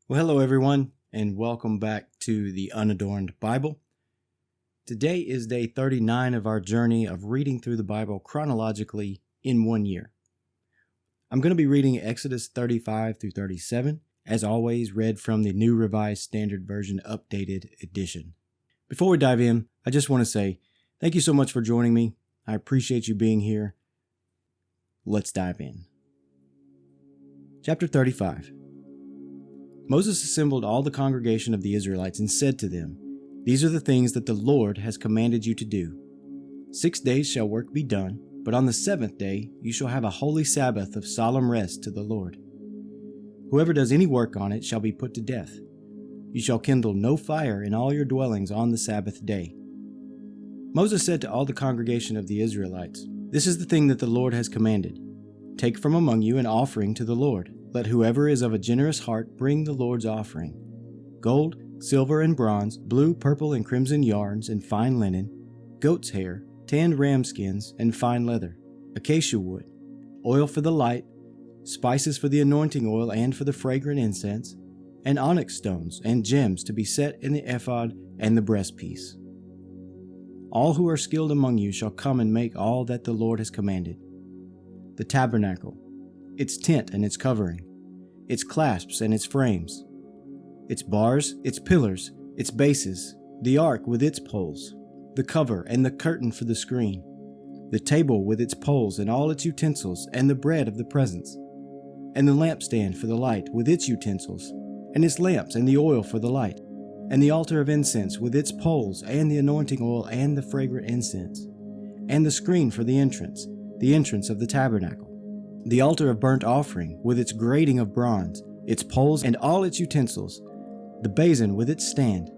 Well, hello everyone, and welcome back to the Unadorned Bible. Today is day 39 of our journey of reading through the Bible chronologically in 1 year. I'm going to be reading Exodus 35 through 37, as always read from the New Revised Standard Version Updated Edition. Before we dive in, I just want to say thank you so much for joining me. I appreciate you being here. Let's dive in. Chapter 35. Moses assembled all the congregation of the Israelites and said to them, "These are the things that the Lord has commanded you to do. 6 days shall work be done, but on the seventh day you shall have a holy Sabbath of solemn rest to the Lord. Whoever does any work on it shall be put to death. You shall kindle no fire in all your dwellings on the Sabbath day." Moses said to all the congregation of the Israelites, "This is the thing that the Lord has commanded. Take from among you an offering to the Lord. Let whoever is of a generous heart bring the Lord's offering: gold, silver, and bronze, blue, purple, and crimson yarns, and fine linen, goat's hair, tanned ram skins, and fine leather, acacia wood, oil for the light, spices for the anointing oil and for the fragrant incense, and onyx stones and gems to be set in the ephod and the breastpiece. All who are skilled among you shall come and make all that the Lord has commanded: the tabernacle, its tent and its covering, its clasps and its frames, its bars, its pillars, its bases, the ark with its poles, the cover and the curtain for the screen, the table with its poles and all its utensils, and the bread of the presence, and the lampstand for the light with its utensils, and its lamps and the oil for the light, and the altar of incense with its poles and the anointing oil and the fragrant incense, and the screen for the entrance of the tabernacle, the altar of burnt offering with its grating of bronze, its poles and all its utensils, the basin with its stand,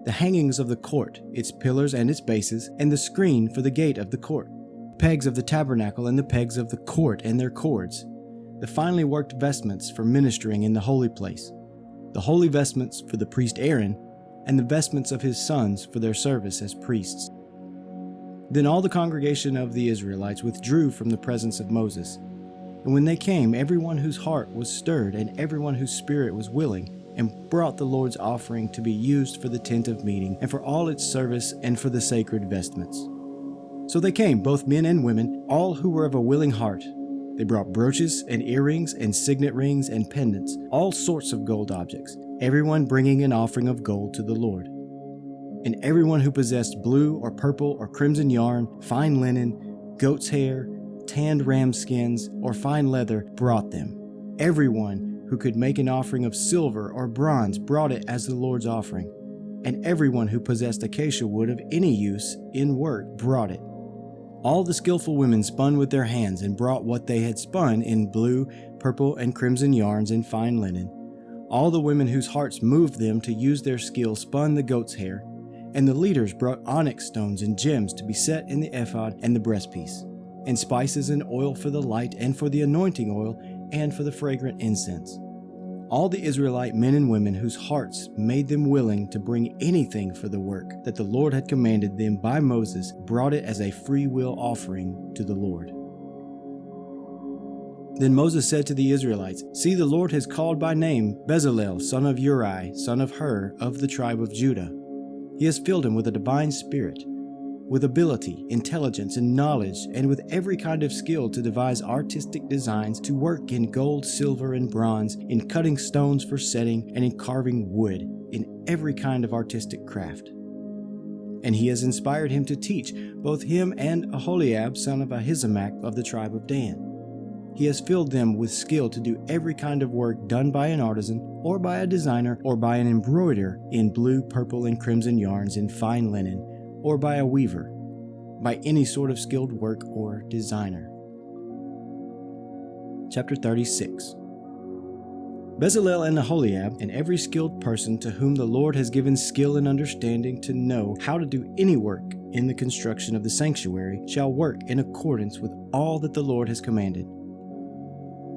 the hangings of the court, its pillars and its bases, and the screen for the gate of the court, pegs of the tabernacle and the pegs of the court and their cords, the finely worked vestments for ministering in the holy place, the holy vestments for the priest Aaron, and the vestments of his sons for their service as priests." Then all the congregation of the Israelites withdrew from the presence of Moses. And when they came, everyone whose heart was stirred and everyone whose spirit was willing, and brought the Lord's offering to be used for the tent of meeting, and for all its service, and for the sacred vestments. So they came, both men and women, all who were of a willing heart. They brought brooches and earrings and signet rings and pendants, all sorts of gold objects, everyone bringing an offering of gold to the Lord. And everyone who possessed blue or purple or crimson yarn, fine linen, goat's hair, tanned ram skins, or fine leather brought them. Everyone who could make an offering of silver or bronze brought it as the Lord's offering. And everyone who possessed acacia wood of any use in work brought it. All the skillful women spun with their hands and brought what they had spun in blue, purple, and crimson yarns and fine linen. All the women whose hearts moved them to use their skill spun the goat's hair. And the leaders brought onyx stones and gems to be set in the ephod and the breastpiece, and spices and oil for the light and for the anointing oil and for the fragrant incense. All the Israelite men and women whose hearts made them willing to bring anything for the work that the Lord had commanded them by Moses brought it as a free will offering to the Lord. Then Moses said to the Israelites, "See, the Lord has called by name Bezalel, son of Uri, son of Hur, of the tribe of Judah. He has filled him with a divine spirit, with ability, intelligence, and knowledge, and with every kind of skill to devise artistic designs, to work in gold, silver, and bronze, in cutting stones for setting, and in carving wood, in every kind of artistic craft. And he has inspired him to teach, both him and Aholiab, son of Ahisamach, of the tribe of Dan. He has filled them with skill to do every kind of work done by an artisan, or by a designer, or by an embroiderer in blue, purple, and crimson yarns and fine linen, or by a weaver, by any sort of skilled work or designer." Chapter 36. Bezalel and Aholiab, and every skilled person to whom the Lord has given skill and understanding to know how to do any work in the construction of the sanctuary, shall work in accordance with all that the Lord has commanded.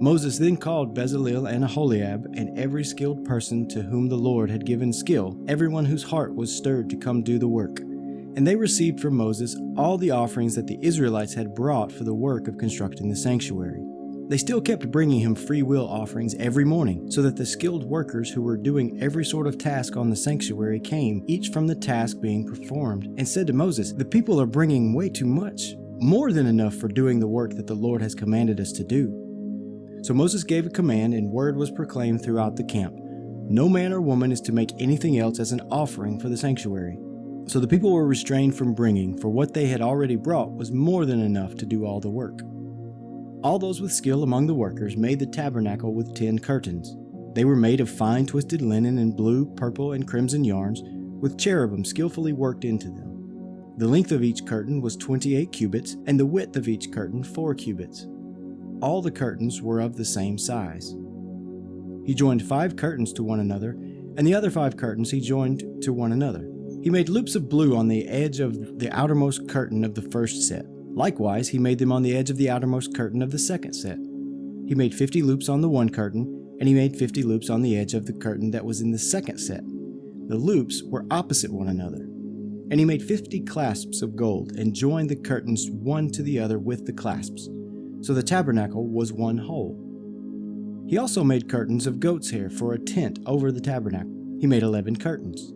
Moses then called Bezalel and Aholiab and every skilled person to whom the Lord had given skill, everyone whose heart was stirred to come do the work. And they received from Moses all the offerings that the Israelites had brought for the work of constructing the sanctuary. They still kept bringing him free will offerings every morning, so that the skilled workers who were doing every sort of task on the sanctuary came, each from the task being performed, and said to Moses, "The people are bringing way too much, more than enough for doing the work that the Lord has commanded us to do." So Moses gave a command, and word was proclaimed throughout the camp: no man or woman is to make anything else as an offering for the sanctuary. So the people were restrained from bringing, for what they had already brought was more than enough to do all the work. All those with skill among the workers made the tabernacle with 10 curtains. They were made of fine twisted linen and blue, purple, and crimson yarns, with cherubim skillfully worked into them. The length of each curtain was 28 cubits, and the width of each curtain 4 cubits. All the curtains were of the same size. He joined 5 curtains to one another, and the other 5 curtains he joined to one another. He made loops of blue on the edge of the outermost curtain of the first set. Likewise, he made them on the edge of the outermost curtain of the second set. He made 50 loops on the one curtain, and he made 50 loops on the edge of the curtain that was in the second set. The loops were opposite one another. And he made 50 clasps of gold, and joined the curtains one to the other with the clasps. So the tabernacle was one whole. He also made curtains of goat's hair for a tent over the tabernacle. He made 11 curtains.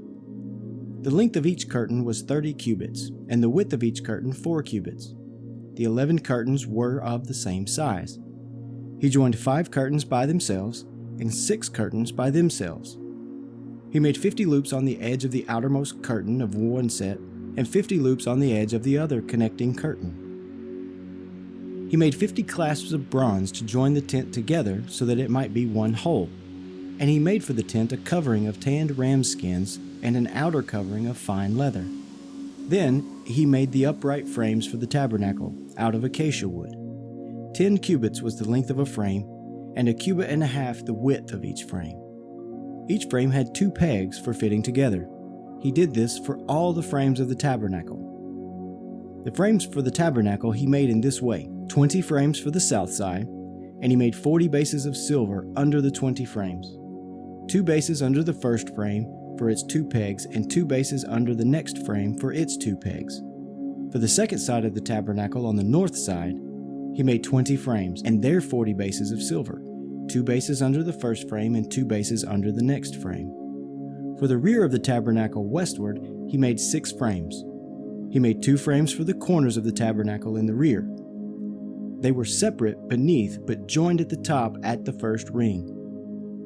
The length of each curtain was 30 cubits, and the width of each curtain 4 cubits. The 11 curtains were of the same size. He joined 5 curtains by themselves, and 6 curtains by themselves. He made 50 loops on the edge of the outermost curtain of one set, and 50 loops on the edge of the other connecting curtain. He made 50 clasps of bronze to join the tent together so that it might be one whole. And he made for the tent a covering of tanned ram skins and an outer covering of fine leather. Then he made the upright frames for the tabernacle out of acacia wood. 10 cubits was the length of a frame, and 1.5 cubits the width of each frame. Each frame had 2 pegs for fitting together. He did this for all the frames of the tabernacle. The frames for the tabernacle he made in this way: 20 frames for the south side, and he made 40 bases of silver under the 20 frames. 2 bases under the first frame for its 2 pegs, and 2 bases under the next frame for its 2 pegs. For the second side of the tabernacle on the north side, he made 20 frames, and their 40 bases of silver, 2 bases under the first frame and 2 bases under the next frame. For the rear of the tabernacle westward, he made 6 frames. He made 2 frames for the corners of the tabernacle in the rear. They were separate beneath, but joined at the top at the first ring.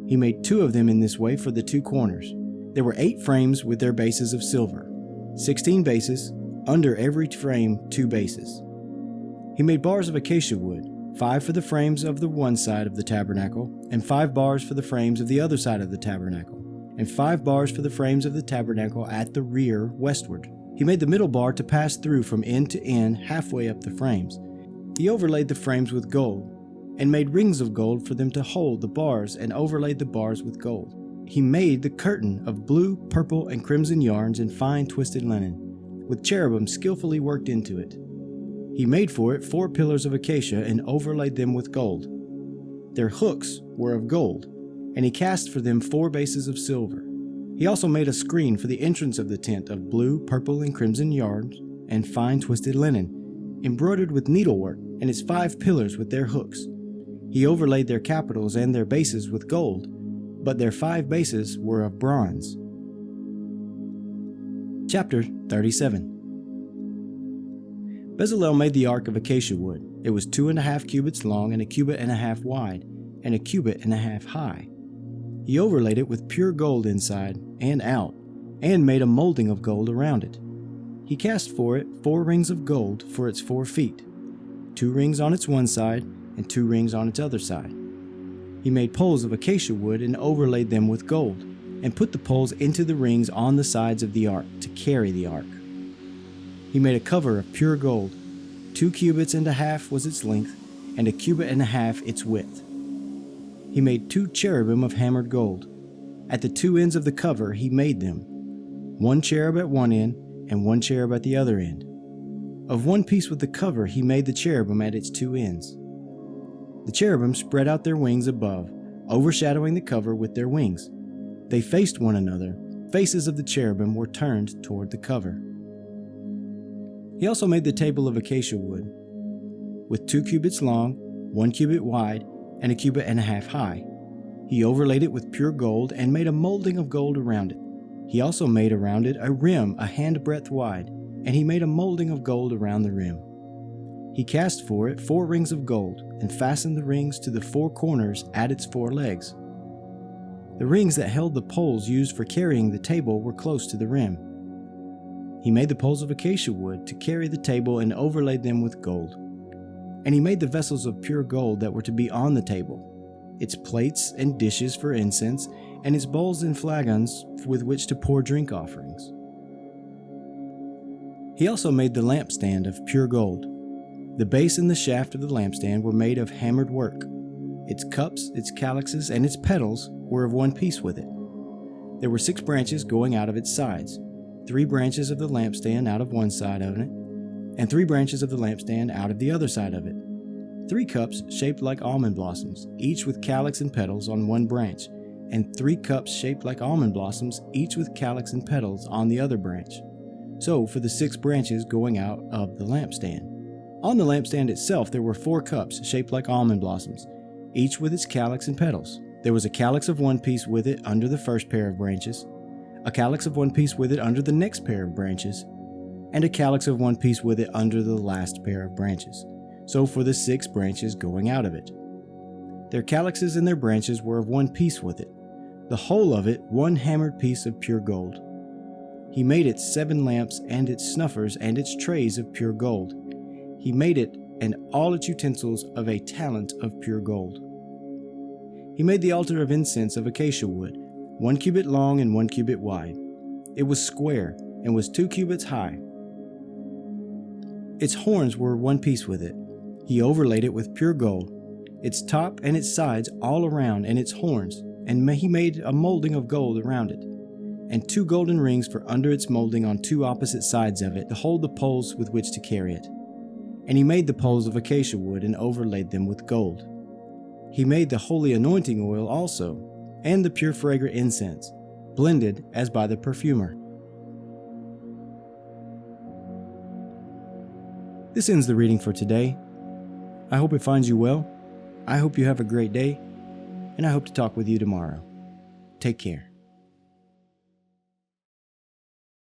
He made 2 of them in this way for the 2 corners. There were 8 frames with their bases of silver, 16 bases, under every frame 2 bases. He made bars of acacia wood, 5 for the frames of the one side of the tabernacle, and 5 bars for the frames of the other side of the tabernacle, and 5 bars for the frames of the tabernacle at the rear westward. He made the middle bar to pass through from end to end halfway up the frames. He overlaid the frames with gold, and made rings of gold for them to hold the bars, and overlaid the bars with gold. He made the curtain of blue, purple, and crimson yarns and fine twisted linen, with cherubim skillfully worked into it. He made for it 4 pillars of acacia and overlaid them with gold. Their hooks were of gold, and he cast for them 4 bases of silver. He also made a screen for the entrance of the tent of blue, purple, and crimson yarns and fine twisted linen, embroidered with needlework, and its 5 pillars with their hooks. He overlaid their capitals and their bases with gold, but their 5 bases were of bronze. Chapter 37. Bezalel made the ark of acacia wood. It was 2.5 cubits long and 1.5 cubits wide, and 1.5 cubits high. He overlaid it with pure gold inside and out, and made a molding of gold around it. He cast for it 4 rings of gold for its 4 feet, 2 rings on its one side and 2 rings on its other side. He made poles of acacia wood and overlaid them with gold, and put the poles into the rings on the sides of the ark to carry the ark. He made a cover of pure gold. 2.5 cubits was its length, and 1.5 cubits its width. He made 2 cherubim of hammered gold. At the 2 ends of the cover he made them, 1 cherub at one end and 1 cherub at the other end. Of one piece with the cover he made the cherubim at its 2 ends. The cherubim spread out their wings above, overshadowing the cover with their wings. They faced one another. Faces of the cherubim were turned toward the cover. He also made the table of acacia wood, with 2 cubits long 1 cubit wide and 1.5 cubits high. He overlaid it with pure gold and made a molding of gold around it. He also made around it a rim a handbreadth wide, and he made a molding of gold around the rim. He cast for it 4 rings of gold and fastened the rings to the 4 corners at its 4 legs. The rings that held the poles used for carrying the table were close to the rim. He made the poles of acacia wood to carry the table and overlaid them with gold. And he made the vessels of pure gold that were to be on the table, its plates and dishes for incense, and its bowls and flagons with which to pour drink offerings. He also made the lampstand of pure gold. The base and the shaft of the lampstand were made of hammered work. Its cups, its calyxes, and its petals were of one piece with it. There were 6 branches going out of its sides, 3 branches of the lampstand out of one side of it, and 3 branches of the lampstand out of the other side of it. 3 cups shaped like almond blossoms, each with calyx and petals on one branch, and 3 cups shaped like almond blossoms, each with calyx and petals on the other branch. So for the 6 branches going out of the lampstand. On the lampstand itself there were 4 cups shaped like almond blossoms, each with its calyx and petals. There was a calyx of one piece with it under the first pair of branches, a calyx of one piece with it under the next pair of branches, and a calyx of one piece with it under the last pair of branches. So for the 6 branches going out of it. Their calyxes and their branches were of one piece with it, the whole of it one hammered piece of pure gold. He made it 7 lamps and its snuffers and its trays of pure gold. He made it and all its utensils of a talent of pure gold. He made the altar of incense of acacia wood, 1 cubit long and 1 cubit wide. It was square and was 2 cubits high. Its horns were one piece with it. He overlaid it with pure gold, its top and its sides all around and its horns, and he made a molding of gold around it, and 2 golden rings for under its molding on 2 opposite sides of it to hold the poles with which to carry it. And he made the poles of acacia wood and overlaid them with gold. He made the holy anointing oil also, and the pure fragrant incense, blended as by the perfumer. This ends the reading for today. I hope it finds you well. I hope you have a great day, and I hope to talk with you tomorrow. Take care.